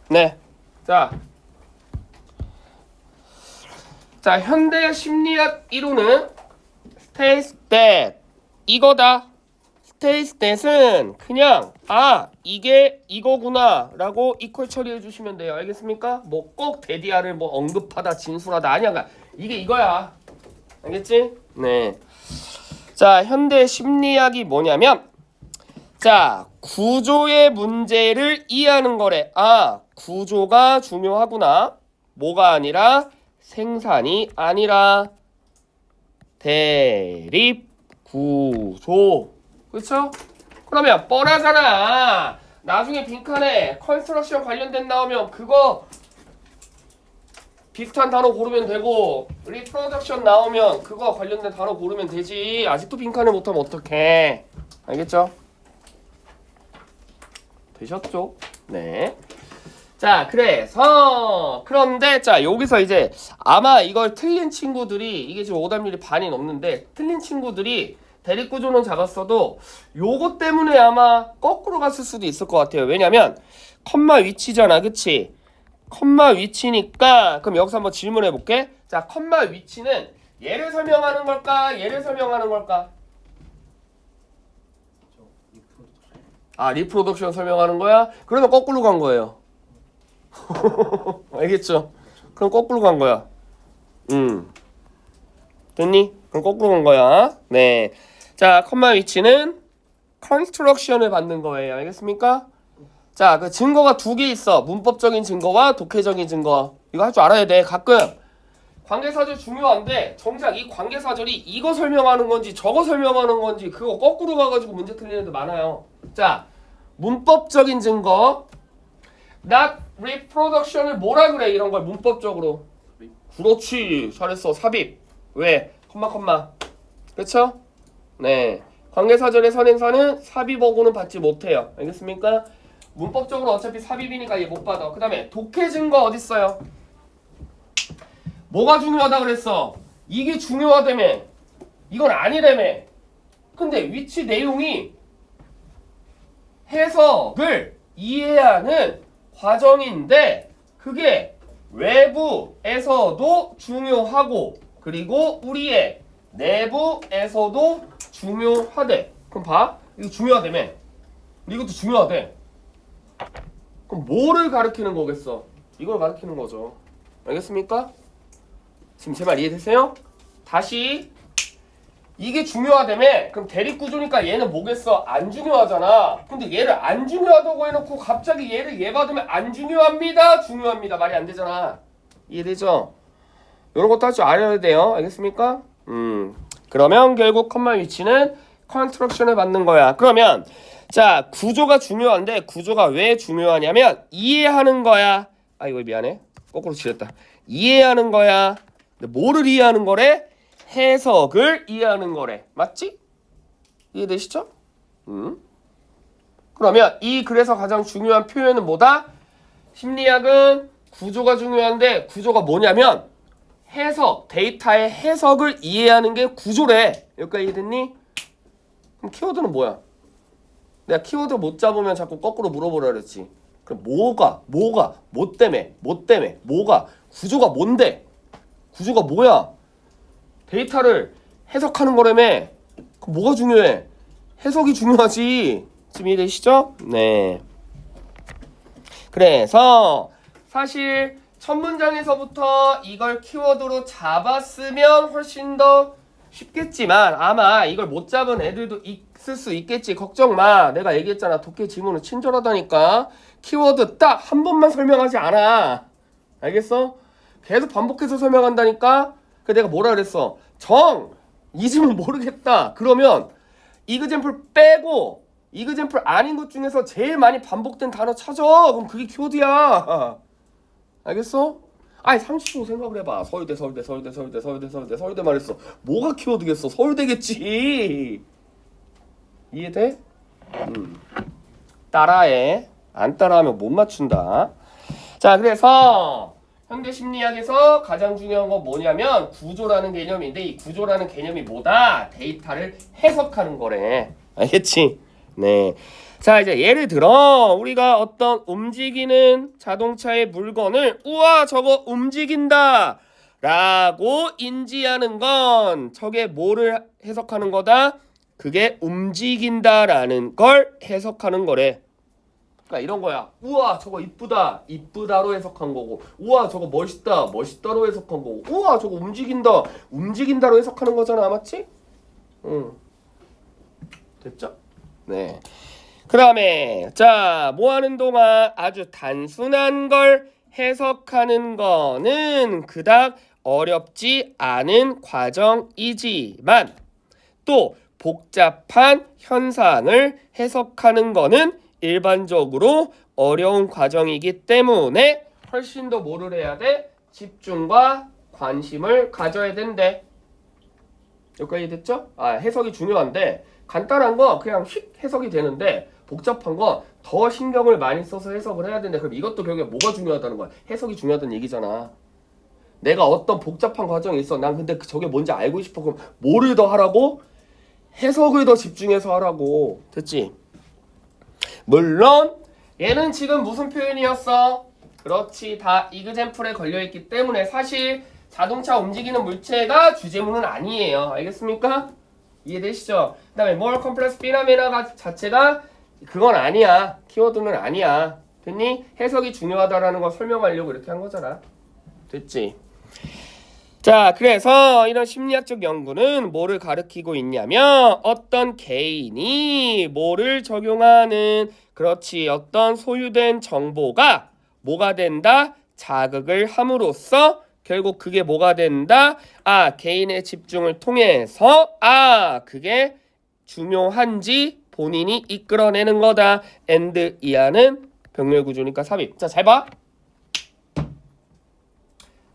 네. 자, 현대 심리학 이론은 states that 이거다. states that은 그냥 이게 이거구나 라고 이퀄 처리해 주시면 돼요. 알겠습니까? 뭐 꼭 데디아를 뭐 언급하다 진술하다 아니야. 이게 이거야. 알겠지? 네. 자, 현대 심리학이 뭐냐면 자, 구조의 문제를 이해하는 거래. 구조가 중요하구나. 뭐가 아니라 생산이 아니라 대립 구조. 그렇죠? 그러면 뻔하잖아. 나중에 빈칸에 컨스트럭션 관련된 나오면 그거 비슷한 단어 고르면 되고 리프로덕션 나오면 그거 관련된 단어 고르면 되지. 아직도 빈칸을 못하면 어떡해. 알겠죠? 되셨죠? 네. 자, 그런데 자, 여기서 이제 아마 이걸 틀린 친구들이 이게 지금 오답률이 반이 넘는데 틀린 친구들이 대립구조는 잡았어도 요거 때문에 아마 거꾸로 갔을 수도 있을 것 같아요. 왜냐면 컴마 위치잖아. 그치? 컴마 위치니까 그럼 여기서 한번 질문해 볼게. 자, 컴마 위치는 얘를 설명하는 걸까? 얘를 설명하는 걸까? 리프로덕션 설명하는 거야? 그러면 거꾸로 간 거예요. 알겠죠? 그럼 거꾸로 간 거야. 됐니? 그럼 거꾸로 간 거야. 네. 자, 컴마 위치는 컨스트럭션을 받는 거예요. 알겠습니까? 자, 그 증거가 두 개 있어. 문법적인 증거와 독해적인 증거. 이거 할 줄 알아야 돼. 가끔 관계사절 중요한데 정작 이 관계사절이 이거 설명하는 건지 저거 설명하는 건지 그거 거꾸로 가가지고 문제 틀리는 애들 많아요. 자, 문법적인 증거 not reproduction을 뭐라 그래 이런 걸 문법적으로. 그렇지, 잘했어. 삽입. 왜? 컴마 그렇죠? 네, 관계사절의 선행사는 삽입어구는 받지 못해요. 알겠습니까? 문법적으로 어차피 삽입이니까 얘 못 받아. 그 다음에 독해 증거 어딨어요? 뭐가 중요하다 그랬어? 이게 중요하다며. 이건 아니라며. 근데 위치 내용이 해석을 이해하는 과정인데 그게 외부에서도 중요하고 그리고 우리의 내부에서도 중요하대. 그럼 봐. 이거 중요하다며. 이것도 중요하대. 그럼 뭐를 가리키는 거겠어? 이걸 가리키는 거죠. 알겠습니까? 지금 제 말 이해되세요? 다시 이게 중요하다며. 그럼 대립구조니까 얘는 뭐겠어? 안 중요하잖아. 근데 얘를 안 중요하다고 해놓고 갑자기 얘를 얘 받으면 안 중요합니다. 중요합니다. 말이 안 되잖아. 이해되죠? 이런 것도 할 줄 알아야 돼요. 알겠습니까? 그러면 결국 컴마 위치는 컨스트럭션을 받는 거야. 그러면 자, 구조가 중요한데 구조가 왜 중요하냐면 이해하는 거야. 이거 미안해. 거꾸로 칠했다. 이해하는 거야. 근데 뭐를 이해하는 거래? 해석을 이해하는 거래. 맞지? 이해되시죠? 그러면 이 글에서 가장 중요한 표현은 뭐다? 심리학은 구조가 중요한데 구조가 뭐냐면 해석, 데이터의 해석을 이해하는 게 구조래. 여기까지 이해됐니? 그럼 키워드는 뭐야? 내가 키워드 못 잡으면 자꾸 거꾸로 물어보라 그랬지. 그럼 뭐가, 뭐 때문에, 뭐가, 구조가 뭔데? 구조가 뭐야? 데이터를 해석하는 거라며. 그럼 뭐가 중요해? 해석이 중요하지. 지금 이해되시죠? 네. 그래서 사실 첫 문장에서부터 이걸 키워드로 잡았으면 훨씬 더 쉽겠지만 아마 이걸 못 잡은 애들도 있을 수 있겠지. 걱정 마. 내가 얘기했잖아. 독해 지문은 친절하다니까. 키워드 딱 한 번만 설명하지 않아. 알겠어? 계속 반복해서 설명한다니까. 그래서 내가 뭐라 그랬어? 이 지문 모르겠다. 그러면 이그젬플 빼고 이그젬플 아닌 것 중에서 제일 많이 반복된 단어 찾아. 그럼 그게 키워드야. 알겠어? 30초 생각을 해봐. 서울대 말했어. 뭐가 키워드겠어? 서울대겠지. 이해돼? 따라해. 안 따라하면 못 맞춘다. 자, 그래서 현대 심리학에서 가장 중요한 건 뭐냐면 구조라는 개념인데 이 구조라는 개념이 뭐다? 데이터를 해석하는 거래. 알겠지? 네. 자, 이제 예를 들어 우리가 어떤 움직이는 자동차의 물건을 우와 저거 움직인다 라고 인지하는 건 저게 뭐를 해석하는 거다? 그게 움직인다라는 걸 해석하는 거래. 그러니까 이런 거야. 우와 저거 이쁘다 이쁘다로 해석한 거고, 우와 저거 멋있다 멋있다로 해석한 거고, 우와 저거 움직인다 움직인다로 해석하는 거잖아. 맞지? 응. 됐죠? 네. 그 다음에 자, 뭐 하는 동안 아주 단순한 걸 해석하는 거는 그닥 어렵지 않은 과정이지만 또 복잡한 현상을 해석하는 거는 일반적으로 어려운 과정이기 때문에 훨씬 더 뭐를 해야 돼? 집중과 관심을 가져야 된대. 여기까지 됐죠? 해석이 중요한데 간단한 거 그냥 휙 해석이 되는데 복잡한 거 더 신경을 많이 써서 해석을 해야 되는데, 그럼 이것도 결국에 뭐가 중요하다는 거야? 해석이 중요하다는 얘기잖아. 내가 어떤 복잡한 과정이 있어. 난 근데 저게 뭔지 알고 싶어. 그럼 뭐를 더 하라고? 해석을 더 집중해서 하라고. 됐지? 물론 얘는 지금 무슨 표현이었어? 그렇지, 다 이그젠플에 걸려있기 때문에 사실 자동차 움직이는 물체가 주제문은 아니에요. 알겠습니까? 이해되시죠? 그 다음에 more complex phenomena가 자체가 그건 아니야. 키워드는 아니야. 됐니? 해석이 중요하다라는 거 설명하려고 이렇게 한 거잖아. 됐지? 자, 그래서 이런 심리학적 연구는 뭐를 가리키고 있냐면 어떤 개인이 뭐를 적용하는, 그렇지, 어떤 소유된 정보가 뭐가 된다? 자극을 함으로써 결국 그게 뭐가 된다? 개인의 집중을 통해서 그게 중요한지 본인이 이끌어내는 거다. and 이하는 병렬 구조니까 삽입. 자, 잘 봐.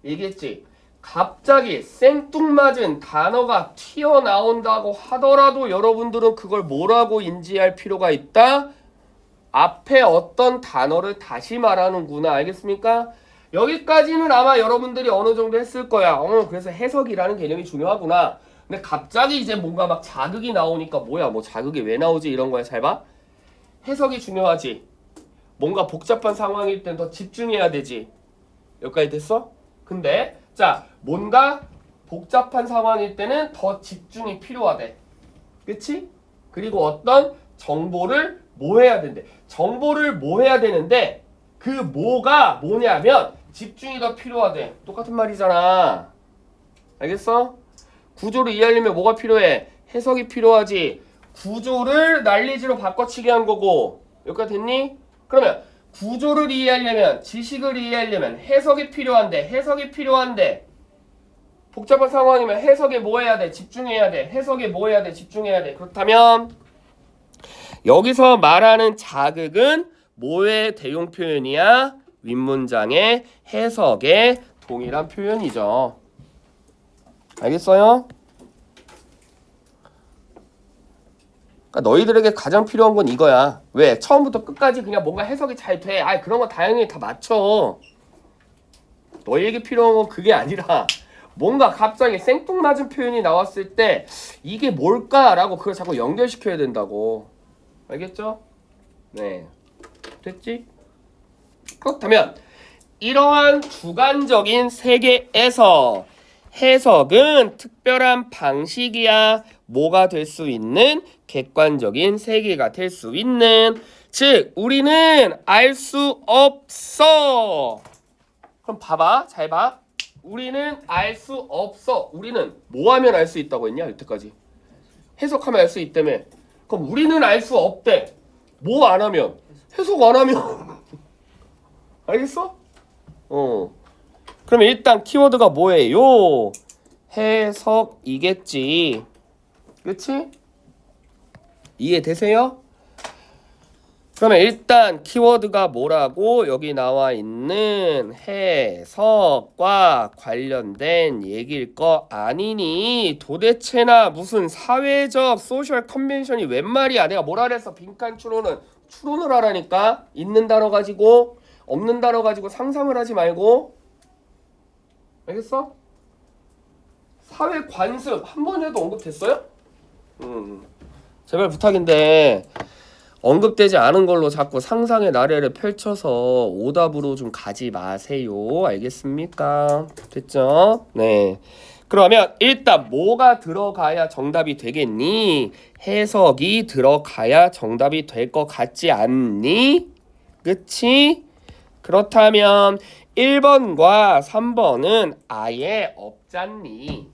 얘기했지. 갑자기 생뚱맞은 단어가 튀어나온다고 하더라도 여러분들은 그걸 뭐라고 인지할 필요가 있다? 앞에 어떤 단어를 다시 말하는구나. 알겠습니까? 여기까지는 아마 여러분들이 어느 정도 했을 거야. 그래서 해석이라는 개념이 중요하구나. 근데 갑자기 이제 뭔가 막 자극이 나오니까 뭐야, 뭐 자극이 왜 나오지? 이런 거야. 잘 봐. 해석이 중요하지. 뭔가 복잡한 상황일 땐 더 집중해야 되지. 여기까지 됐어? 근데 자, 뭔가 복잡한 상황일 때는 더 집중이 필요하대. 그치? 그리고 어떤 정보를 뭐 해야 된대. 정보를 뭐 해야 되는데 그 뭐가 뭐냐면 집중이 더 필요하대. 똑같은 말이잖아. 알겠어? 구조를 이해하려면 뭐가 필요해? 해석이 필요하지. 구조를 난리지로 바꿔치기 한 거고. 여기까지 됐니? 그러면 구조를 이해하려면, 지식을 이해하려면 해석이 필요한데 복잡한 상황이면 해석에 뭐 해야 돼? 집중해야 돼. 해석에 뭐 해야 돼? 집중해야 돼. 그렇다면 여기서 말하는 자극은 뭐의 대용 표현이야? 윗문장의 해석의 동일한 표현이죠. 알겠어요? 그러니까 너희들에게 가장 필요한 건 이거야. 왜? 처음부터 끝까지 그냥 뭔가 해석이 잘 돼. 그런 거 다행히 다 맞춰. 너희에게 필요한 건 그게 아니라 뭔가 갑자기 생뚱맞은 표현이 나왔을 때 이게 뭘까라고 그걸 자꾸 연결시켜야 된다고. 알겠죠? 네. 됐지? 그렇다면 이러한 주관적인 세계에서 해석은 특별한 방식이야. 뭐가 될 수 있는? 객관적인 세계가 될 수 있는. 즉 우리는 알 수 없어. 그럼 봐봐. 잘 봐. 우리는 알 수 없어. 우리는 뭐 하면 알 수 있다고 했냐? 여태까지 해석하면 알 수 있다며. 그럼 우리는 알 수 없대. 뭐 안 하면? 해석 안 하면. 알겠어? 그러면 일단 키워드가 뭐예요? 해석이겠지. 그치? 이해되세요? 그러면 일단 키워드가 뭐라고? 여기 나와 있는 해석과 관련된 얘기일 거 아니니? 도대체나 무슨 사회적 소셜 컨벤션이 웬 말이야? 내가 뭐라 그랬어? 빈칸 추론을 하라니까. 있는 단어 가지고 없는 단어 가지고 상상을 하지 말고. 알겠어? 사회 관습 한 번에도 언급됐어요? 제발 부탁인데 언급되지 않은 걸로 자꾸 상상의 나래를 펼쳐서 오답으로 좀 가지 마세요. 알겠습니까? 됐죠? 네. 그러면 일단 뭐가 들어가야 정답이 되겠니? 해석이 들어가야 정답이 될 것 같지 않니? 그치? 그렇다면 1번과 3번은 아예 없잖니?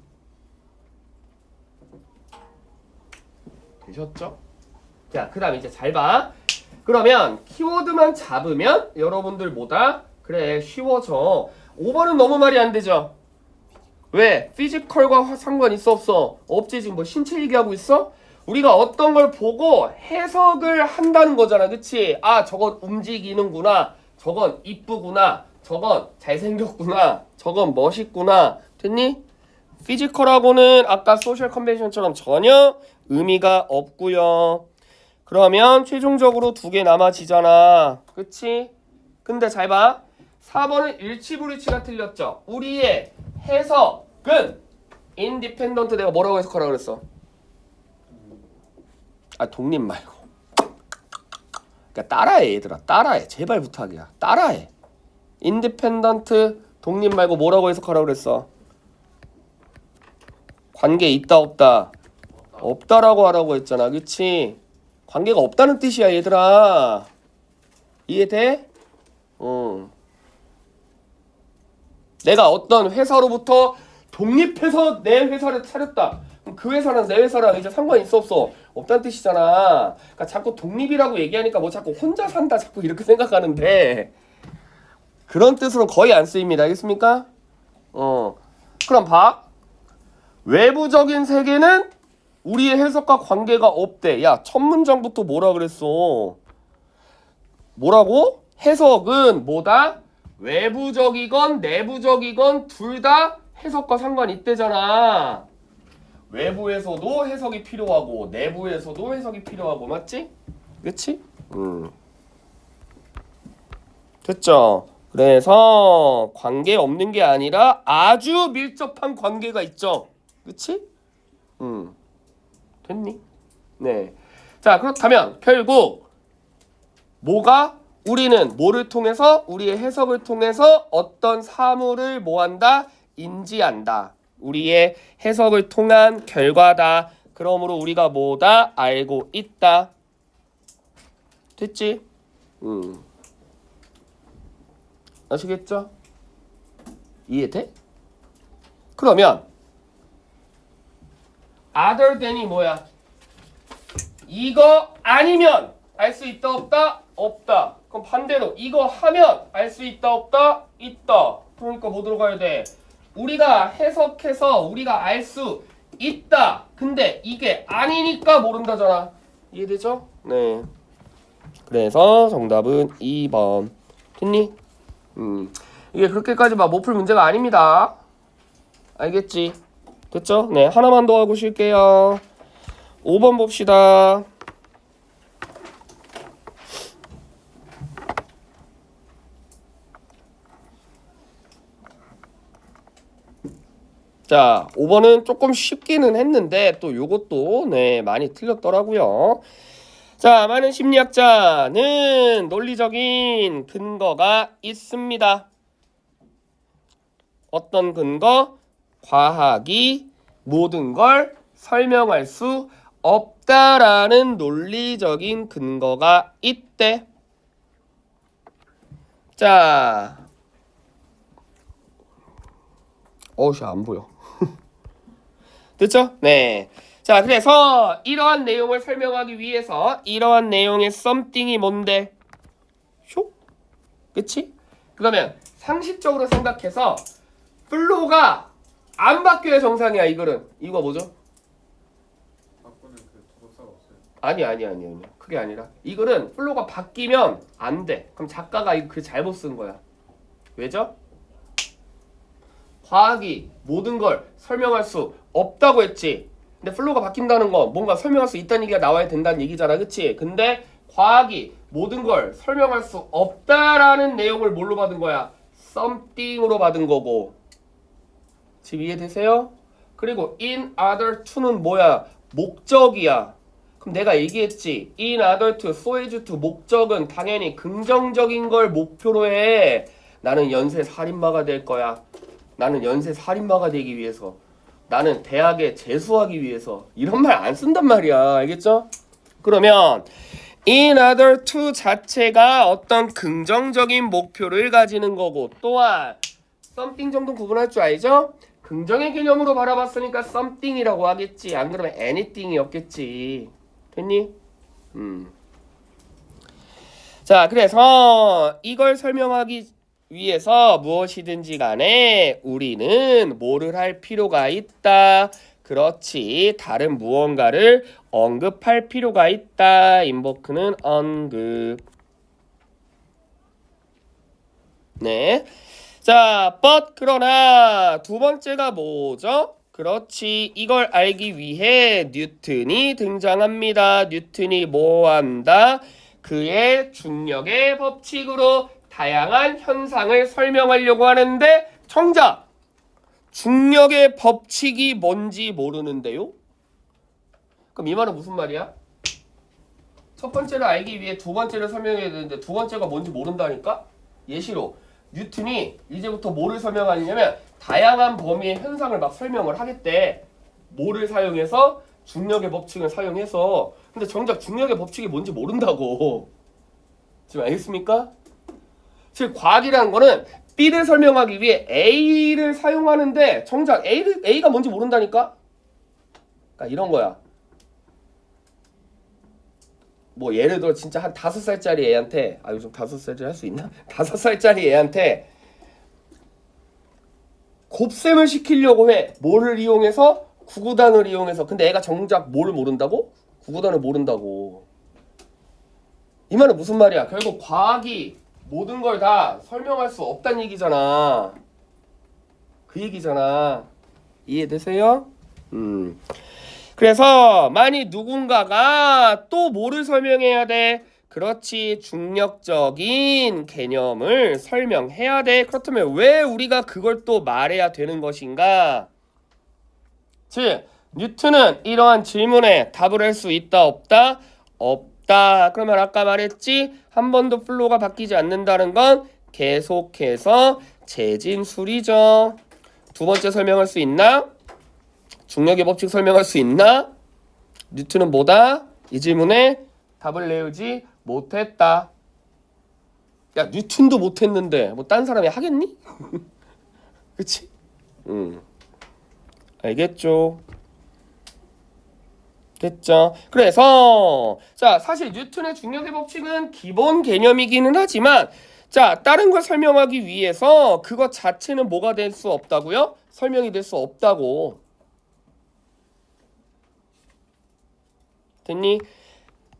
되셨죠? 자, 그 다음에 이제 잘 봐. 그러면 키워드만 잡으면 여러분들보다 그래 쉬워져. 5번은 너무 말이 안 되죠? 왜? 피지컬과 상관 있어 없어? 없지. 지금 뭐 신체 얘기하고 있어? 우리가 어떤 걸 보고 해석을 한다는 거잖아. 그치? 아, 저건 움직이는구나. 저건 이쁘구나. 저건 잘생겼구나. 저건 멋있구나. 됐니? 피지컬하고는 아까 소셜 컨벤션처럼 전혀 의미가 없고요. 그러면 최종적으로 2개 남아지잖아. 그치? 근데 잘 봐. 4번은 일치불일치가 틀렸죠. 우리의 해석은 인디펜던트 내가 뭐라고 해석하라 그랬어? 아, 독립 말고. 그러니까 따라해 얘들아. 따라해. 제발 부탁이야. 따라해. 인디펜던트 독립 말고 뭐라고 해석하라 그랬어? 관계 있다 없다? 없다라고 하라고 했잖아. 그치? 관계가 없다는 뜻이야 얘들아. 이해돼? 내가 어떤 회사로부터 독립해서 내 회사를 차렸다. 그럼 그 회사랑 내 회사랑 이제 상관이 있어 없어? 없다는 뜻이잖아. 그러니까 자꾸 독립이라고 얘기하니까 뭐 자꾸 혼자 산다 자꾸 이렇게 생각하는데 그런 뜻으로 거의 안 쓰입니다. 알겠습니까? 그럼 봐. 외부적인 세계는 우리의 해석과 관계가 없대. 야, 첫 문장부터 뭐라 그랬어? 뭐라고? 해석은 뭐다? 외부적이건 내부적이건 둘 다 해석과 상관이 있대잖아. 외부에서도 해석이 필요하고 내부에서도 해석이 필요하고 맞지? 그치? 됐죠? 그래서 관계 없는 게 아니라 아주 밀접한 관계가 있죠. 그치? 됐니? 네. 자, 그렇다면 결국 뭐가 우리는 뭐를 통해서 우리의 해석을 통해서 어떤 사물을 뭐한다? 인지한다. 우리의 해석을 통한 결과다. 그러므로 우리가 뭐다? 알고 있다. 됐지? 아시겠죠? 이해돼? 그러면 other than이 뭐야? 이거 아니면 알 수 있다 없다? 없다. 그럼 반대로 이거 하면 알 수 있다 없다? 있다. 그러니까 뭐 들어가야 돼? 우리가 해석해서 우리가 알 수 있다. 근데 이게 아니니까 모른다잖아. 이해되죠? 네. 그래서 정답은 2번. 됐니? 이게 그렇게까지 막 못 풀 문제가 아닙니다. 알겠지? 됐죠? 네, 하나만 더 하고 쉴게요. 5번 봅시다. 자, 5번은 조금 쉽기는 했는데 또 요것도 네, 많이 틀렸더라고요. 자, 많은 심리학자는 논리적인 근거가 있습니다. 어떤 근거? 과학이 모든 걸 설명할 수 없다라는 논리적인 근거가 있대. 자, 어우씨 안 보여. 됐죠? 네. 자, 그래서 이러한 내용을 설명하기 위해서 이러한 내용의 something이 뭔데? 쇼? 그치? 그러면 상식적으로 생각해서 플로우가 안 바뀌어야 정상이야. 이거는 이거 뭐죠? 바꾸는 그 도덕사가 없어요. 아니. 그게 아니라 이거는 플로우가 바뀌면 안 돼. 그럼 작가가 이거 그 잘못 쓴 거야. 왜죠? 과학이 모든 걸 설명할 수 없다고 했지. 근데 플로우가 바뀐다는 건 뭔가 설명할 수 있다는 얘기가 나와야 된다는 얘기잖아. 그치? 근데 과학이 모든 걸 설명할 수 없다라는 내용을 뭘로 받은 거야? something으로 받은 거고. 지금 이해되세요? 그리고 in other to는 뭐야? 목적이야. 그럼 내가 얘기했지. in order to, so as to 목적은 당연히 긍정적인 걸 목표로 해. 나는 연쇄 살인마가 될 거야. 나는 연쇄 살인마가 되기 위해서. 나는 대학에 재수하기 위해서. 이런 말 안 쓴단 말이야. 알겠죠? 그러면 in order to 자체가 어떤 긍정적인 목표를 가지는 거고, 또한 something 정도 구분할 줄 알죠? 긍정의 개념으로 바라봤으니까 something이라고 하겠지. 안 그러면 anything이었겠지. 됐니? 자, 그래서 이걸 설명하기 위해서 무엇이든지 간에 우리는 뭐를 할 필요가 있다. 그렇지. 다른 무언가를 언급할 필요가 있다. 인보크는 언급. 네. 자, but 그러나 두 번째가 뭐죠? 그렇지. 이걸 알기 위해 뉴턴이 등장합니다. 뉴턴이 뭐 한다? 그의 중력의 법칙으로 다양한 현상을 설명하려고 하는데 정작 중력의 법칙이 뭔지 모르는데요? 그럼 이 말은 무슨 말이야? 첫 번째를 알기 위해 두 번째를 설명해야 되는데 두 번째가 뭔지 모른다니까? 예시로 뉴턴이 이제부터 뭐를 설명하냐면 다양한 범위의 현상을 막 설명을 하겠대. 뭐를 사용해서? 중력의 법칙을 사용해서. 근데 정작 중력의 법칙이 뭔지 모른다고. 지금 알겠습니까? 즉 과학이라는 거는 B를 설명하기 위해 A를 사용하는데 정작 A가 뭔지 모른다니까? 그러니까 이런 거야. 뭐 예를 들어 진짜 한 5살짜리 애한테 요즘 5살짜리 할 수 있나? 5살짜리 애한테 곱셈을 시키려고 해. 뭐를 이용해서? 구구단을 이용해서. 근데 애가 정작 뭐를 모른다고? 구구단을 모른다고. 이 말은 무슨 말이야? 결국 과학이 모든 걸 다 설명할 수 없다는 얘기잖아. 그 얘기잖아. 이해되세요? 그래서 만약 누군가가 또 뭐를 설명해야 돼? 그렇지. 중력적인 개념을 설명해야 돼. 그렇다면 왜 우리가 그걸 또 말해야 되는 것인가? 즉 뉴턴은 이러한 질문에 답을 할 수 있다 없다? 없다. 그러면 아까 말했지? 한 번도 플로우가 바뀌지 않는다는 건 계속해서 재진술이죠. 두 번째 설명할 수 있나? 중력의 법칙 설명할 수 있나? 뉴턴은 뭐다? 이 질문에 답을 내지 못했다. 야, 뉴턴도 못했는데 뭐 딴 사람이 하겠니? 그치? 알겠죠? 됐죠? 그래서 자, 사실 뉴턴의 중력의 법칙은 기본 개념이기는 하지만 자, 다른 걸 설명하기 위해서 그것 자체는 뭐가 될 수 없다고요? 설명이 될 수 없다고. 됐니?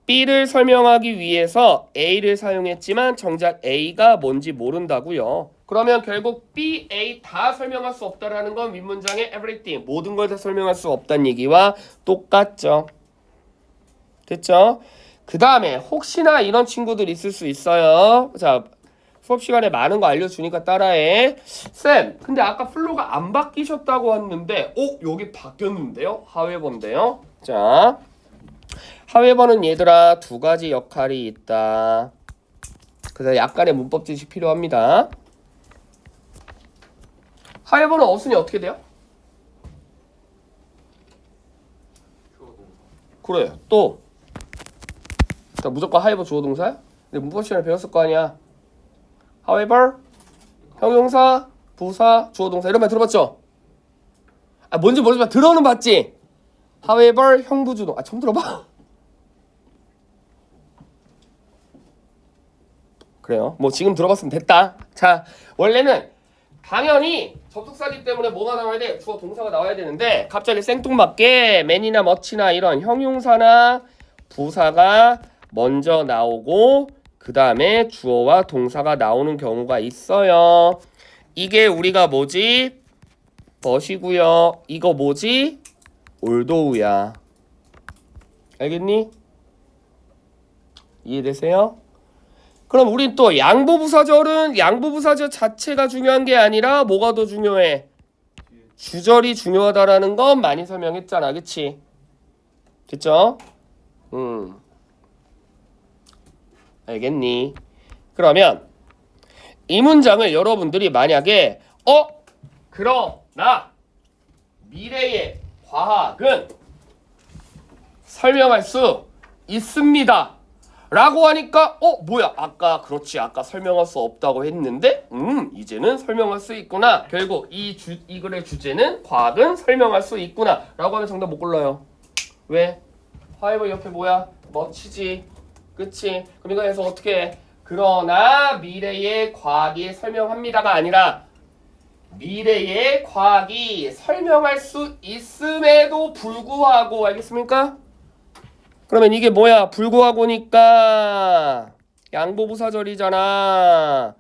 B를 설명하기 위해서 A를 사용했지만 정작 A가 뭔지 모른다고요. 그러면 결국 B, A 다 설명할 수 없다라는 건 윗문장의 everything, 모든 걸 다 설명할 수 없다는 얘기와 똑같죠. 됐죠? 그 다음에 혹시나 이런 친구들 있을 수 있어요. 자, 수업 시간에 많은 거 알려주니까 따라해. 쌤, 근데 아까 플로가 안 바뀌셨다고 했는데 여기 바뀌었는데요? 하웨버인데요? 자, 하웨버는 얘들아 두 가지 역할이 있다. 그래서 약간의 문법 지식 필요합니다. 하웨버는 어순이 어떻게 돼요? 그래. 또 자, 무조건 하웨버 주어 동사야? 근데 문법 시간에 배웠을 거 아니야. however, 형용사, 부사, 주어 동사 이런 말 들어봤죠? 뭔지 모르지만 들어는 봤지? however, 형부주동. 처음 들어봐? 그래요. 뭐 지금 들어봤으면 됐다. 자, 원래는 당연히 접속사기 때문에 뭐가 나와야 돼? 주어 동사가 나와야 되는데 갑자기 생뚱맞게 man이나 much나 이런 형용사나 부사가 먼저 나오고 그 다음에 주어와 동사가 나오는 경우가 있어요. 이게 우리가 뭐지? 벗이고요. 이거 뭐지? 올도우야. 알겠니? 이해되세요? 그럼 우린 또 양보부사절은 양보부사절 자체가 중요한 게 아니라 뭐가 더 중요해? 주절이 중요하다라는 건 많이 설명했잖아. 그치? 됐죠? 알겠니? 그러면 이 문장을 여러분들이 만약에 그러나 미래의 과학은 설명할 수 있습니다 라고 하니까 뭐야 아까 그렇지 아까 설명할 수 없다고 했는데 이제는 설명할 수 있구나. 결국 이 글의 주제는 과학은 설명할 수 있구나 라고 하면 정답 못 골라요. 왜? 화이버 옆에 뭐야? 멋지지 그치? 그럼 이거 해서 어떻게 해? 그러나 미래의 과학이 설명합니다가 아니라 미래의 과학이 설명할 수 있음에도 불구하고 알겠습니까? 그러면 이게 뭐야? 불구하고니까 양보부사절이잖아.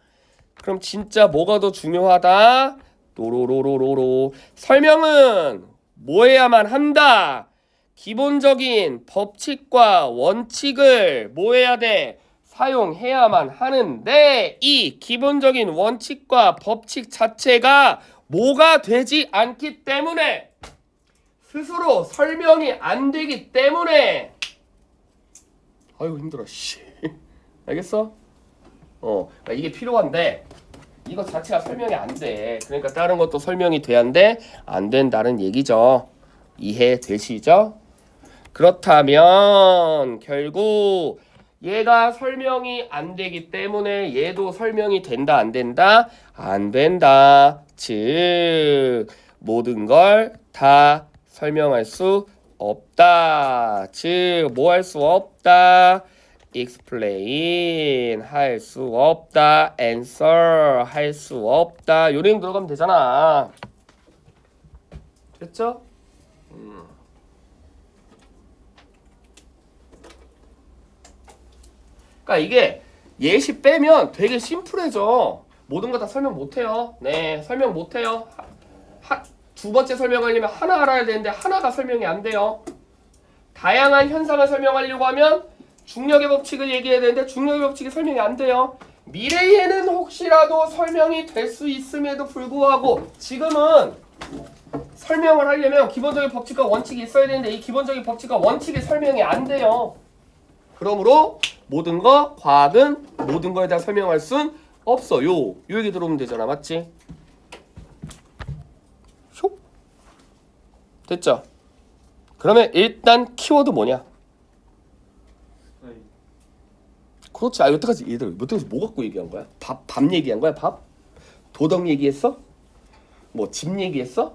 그럼 진짜 뭐가 더 중요하다? 또로로로로로 설명은 뭐 해야만 한다? 기본적인 법칙과 원칙을 뭐 해야 돼? 사용해야만 하는데 이 기본적인 원칙과 법칙 자체가 뭐가 되지 않기 때문에 스스로 설명이 안 되기 때문에 아유 힘들어 씨 알겠어? 그러니까 이게 필요한데 이거 자체가 설명이 안 돼. 그러니까 다른 것도 설명이 돼야한데 안 된다는 얘기죠. 이해되시죠? 그렇다면 결국 얘가 설명이 안 되기 때문에 얘도 설명이 된다 안 된다? 안 된다. 즉 모든 걸 다 설명할 수 없다. 즉 뭐 할 수 없다. explain 할 수 없다. answer 할 수 없다. 요 내용 들어가면 되잖아. 됐죠? 그러니까 이게 예시 빼면 되게 심플해져. 모든 거 다 설명 못해요. 네, 설명 못해요. 두 번째 설명하려면 하나 알아야 되는데 하나가 설명이 안 돼요. 다양한 현상을 설명하려고 하면 중력의 법칙을 얘기해야 되는데 중력의 법칙이 설명이 안 돼요. 미래에는 혹시라도 설명이 될 수 있음에도 불구하고 지금은 설명을 하려면 기본적인 법칙과 원칙이 있어야 되는데 이 기본적인 법칙과 원칙이 설명이 안 돼요. 그러므로 모든 거 과학은 모든 거에 대해 설명할 순 없어요. 요 얘기 들어오면 되잖아. 맞지? 슉. 됐죠? 그러면 일단 키워드 뭐냐? 그렇지. 여태까지 얘들 여태까지 뭐 갖고 얘기한 거야? 밥 얘기한 거야? 밥? 도덕 얘기했어? 뭐 집 얘기했어?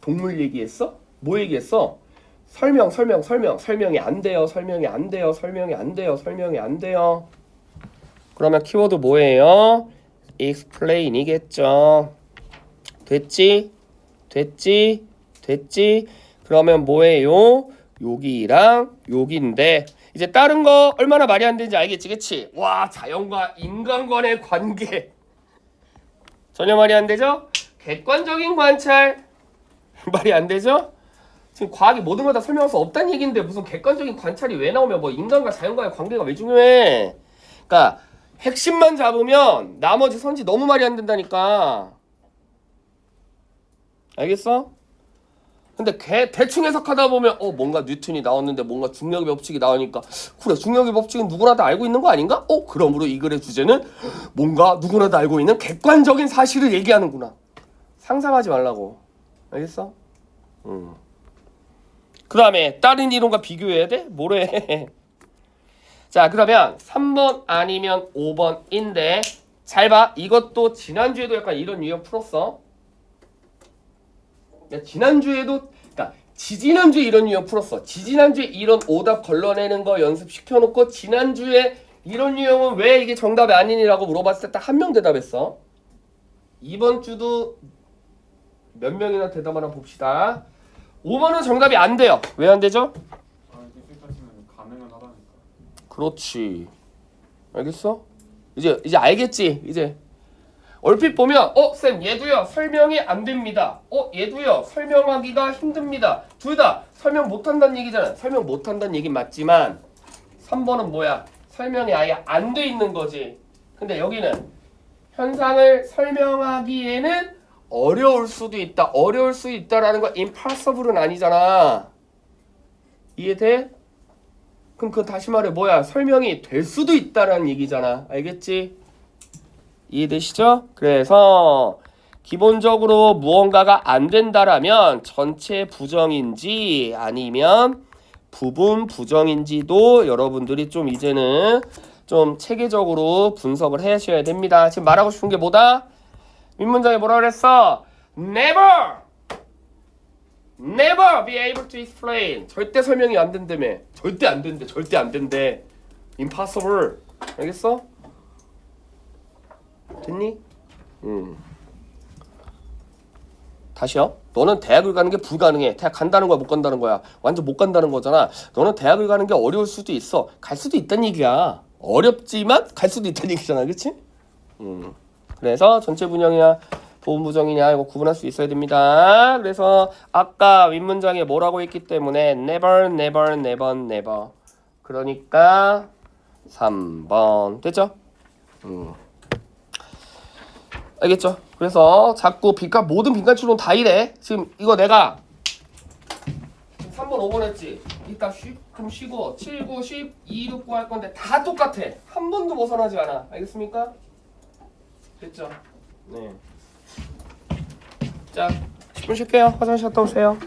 동물 얘기했어? 뭐 얘기했어? 설명이 안 돼요. 설명이 안 돼요. 설명이 안 돼요. 설명이 안 돼요. 그러면 키워드 뭐예요? explain이겠죠. 됐지? 됐지? 됐지? 그러면 뭐예요? 여기랑 여기인데 이제 다른 거 얼마나 말이 안 되는지 알겠지? 그치? 와 자연과 인간과의 관계 전혀 말이 안 되죠? 객관적인 관찰 말이 안 되죠? 지금 과학이 모든 걸 다 설명할 수 없다는 얘기인데 무슨 객관적인 관찰이 왜 나오면 뭐 인간과 자연과의 관계가 왜 중요해? 그러니까 핵심만 잡으면 나머지 선지 너무 말이 안 된다니까. 알겠어? 근데 대충 해석하다 보면 뭔가 뉴턴이 나왔는데 뭔가 중력의 법칙이 나오니까 그래 중력의 법칙은 누구나 다 알고 있는 거 아닌가? 그러므로 이 글의 주제는 뭔가 누구나 다 알고 있는 객관적인 사실을 얘기하는구나. 상상하지 말라고. 알겠어? 그 다음에 다른 이론과 비교해야 돼? 뭐래? 자 그러면 3번 아니면 5번인데 잘 봐. 이것도 지난주에도 약간 이런 유형 풀었어. 지난주에도 그러니까 지지난주에 이런 유형 풀었어. 지지난주에 이런 오답 걸러내는 거 연습시켜놓고 지난주에 이런 유형은 왜 이게 정답이 아니니라고 물어봤을 때 딱 한 명 대답했어. 이번 주도 몇 명이나 대답하나 봅시다. 5번은 정답이 안 돼요. 왜 안 되죠? 이렇게까지는 가능은 하다니까. 그렇지. 알겠어? 이제 알겠지? 이제 얼핏 보면 쌤 얘도요 설명이 안 됩니다. 얘도요 설명하기가 힘듭니다. 둘 다 설명 못한다는 얘기잖아. 설명 못한다는 얘긴 맞지만 3번은 뭐야? 설명이 아예 안 돼 있는 거지. 근데 여기는 현상을 설명하기에는 어려울 수도 있다. 어려울 수 있다라는 거 impossible은 아니잖아. 이해돼? 그럼 그건 다시 말해 뭐야? 설명이 될 수도 있다라는 얘기잖아. 알겠지? 이해되시죠? 그래서 기본적으로 무언가가 안 된다라면 전체 부정인지 아니면 부분 부정인지도 여러분들이 좀 이제는 좀 체계적으로 분석을 하셔야 됩니다. 지금 말하고 싶은 게 뭐다? 윗문장에 뭐라 그랬어? Never! Never be able to explain. 절대 설명이 안 된다며. 절대 안 된대. 절대 안 된대. Impossible. 알겠어? 됐니? 다시요. 너는 대학을 가는 게 불가능해. 대학 간다는 거야, 못 간다는 거야? 완전 못 간다는 거잖아. 너는 대학을 가는 게 어려울 수도 있어. 갈 수도 있다는 얘기야. 어렵지만 갈 수도 있다는 얘기잖아, 그렇지? 그래서 전체 분형이냐 부분 부정이냐 이거 구분할 수 있어야 됩니다. 그래서 아까 윗문장에 뭐라고 했기 때문에 never, never, never, never. 그러니까 3번 됐죠? 알겠죠? 그래서 자꾸 빈칸 모든 빈칸 추론 다 이래. 지금 이거 내가 3번 5번 했지. 이따 좀 쉬고 7, 9, 10, 2, 6, 9 할 건데 다 똑같아. 한 번도 벗어나지 않아. 알겠습니까? 됐죠? 네. 자, 10분 쉴게요. 화장실 갔다 오세요.